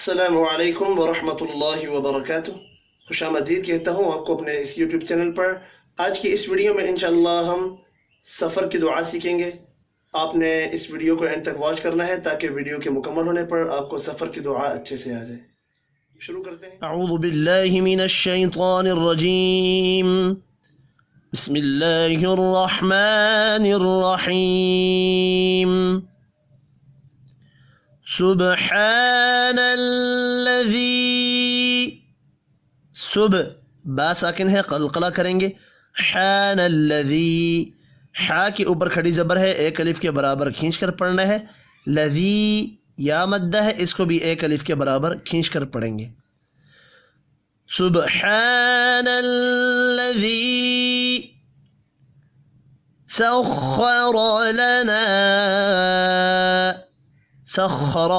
السلام علیکم ورحمۃ اللہ وبرکاتہ۔ خوش آمدید کہتا ہوں آپ کو اپنے اس یوٹیوب چینل پر۔ آج کی اس ویڈیو میں انشاءاللہ ہم سفر کی دعا سیکھیں گے۔ آپ نے اس ویڈیو کو اینڈ تک واچ کرنا ہے تاکہ ویڈیو کے مکمل ہونے پر آپ کو سفر کی دعا اچھے سے آ جائے۔ شروع کرتے ہیں۔ اعوذ باللہ من الشیطان الرجیم، بسم اللہ الرحمن الرحیم۔ سبحان الذی، سب با ساکن ہے، قلقلہ کریں گے۔ حان الذی، حا کے اوپر کھڑی زبر ہے، ایک الف کے برابر کھینچ کر پڑھنا ہے۔ لذی یا مدہ ہے، اس کو بھی ایک الف کے برابر کھینچ کر پڑھیں گے۔ سبحان الذی سخر لنا، سخر،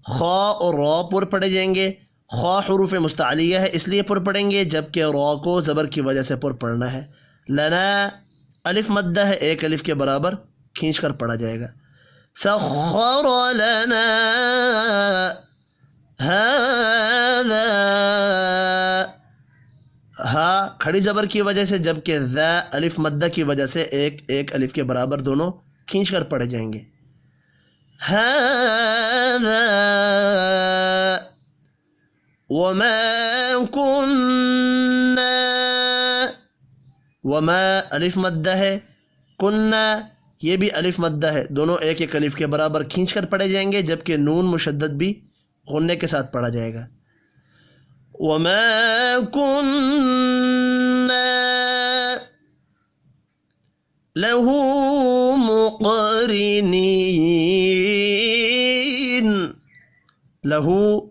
خا اور را پر پڑھے جائیں گے۔ خا حروف مستعلیہ ہے اس لیے پر پڑھیں گے، جبکہ را کو زبر کی وجہ سے پر پڑھنا ہے۔ لنا الف مدہ ہے، ایک الف کے برابر کھینچ کر پڑھا جائے گا۔ سخر لنا هذا، ہا کھڑی زبر کی وجہ سے، جبکہ ذا الف مدہ کی وجہ سے ایک الف کے برابر دونوں کھینچ کر پڑھے جائیں گے۔ هذا وما كنا، وما الف مدہ ہے، کننا یہ بھی الف مدہ ہے، دونوں ایک الف کے برابر کھینچ کر پڑھے جائیں گے، جبکہ نون مشدد بھی غنے کے ساتھ پڑھا جائے گا۔ وما كنا له مقرنین، لہو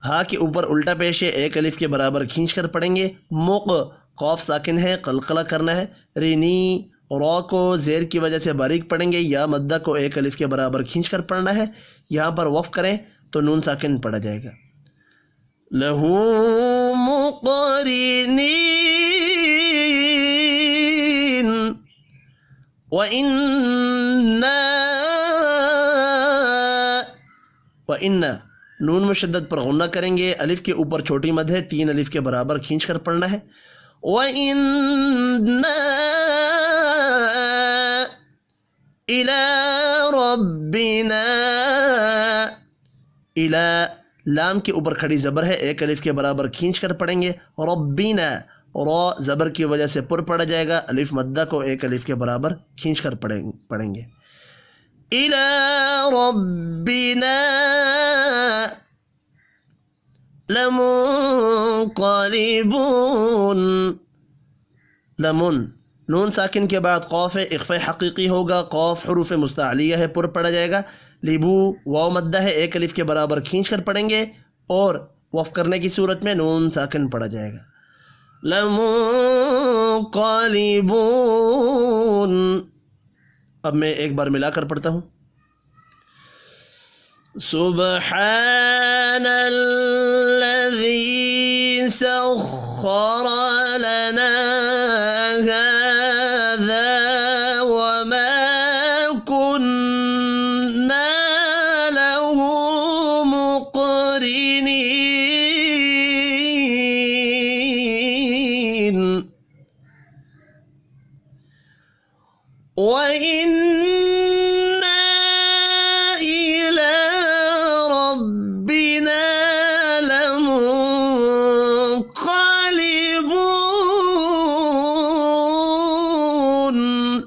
ہا کے اوپر الٹا پیش ہے، ایک الف کے برابر کھینچ کر پڑھیں گے۔ مق قاف ساکن ہے، قلقلہ کرنا ہے۔ رینی را کو زیر کی وجہ سے باریک پڑھیں گے، یا مدہ کو ایک الف کے برابر کھینچ کر پڑھنا ہے۔ یہاں پر وقف کریں تو نون ساکن پڑھا جائے گا۔ لہو مقرنین وَإِنَّا نون مشدد پر غنہ کریں گے، الف کے اوپر چھوٹی مد ہے، تین الف کے برابر کھینچ کر پڑھنا ہے۔ وَإِنَّا إِلَىٰ رَبِّنَا، إِلَىٰ لام کے اوپر کھڑی زبر ہے، ایک الف کے برابر کھینچ کر پڑھیں گے۔ ربنا را زبر کی وجہ سے پر پڑھا جائے گا، الف مدہ کو ایک الف کے برابر کھینچ کر پڑھیں گے۔ إِلَىٰ رَبِّنَا لَمُنقَلِبُونَ، لمن نون ساکن کے بعد قاف ہے، اخفاء حقیقی ہوگا، قاف حروف مستعلیہ ہے، پر پڑھا جائے گا۔ لیبو واو مدہ ہے، ایک الف کے برابر کھینچ کر پڑھیں گے، اور وقف کرنے کی صورت میں نون ساکن پڑھا جائے گا۔ لَمُنقَلِبُونَ، اب میں ایک بار ملا کر پڑھتا ہوں۔ سبحان الذی سخر لنا هذا وما كنا له مقرنین وَإِنَّا إِلَىٰ رَبِّنَا لَمُنقَلِبُونَ۔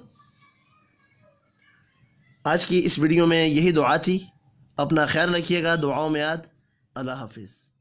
آج کی اس ویڈیو میں یہی دعا تھی، اپنا خیال رکھیے گا، دعاؤں میں یاد۔ اللہ حافظ۔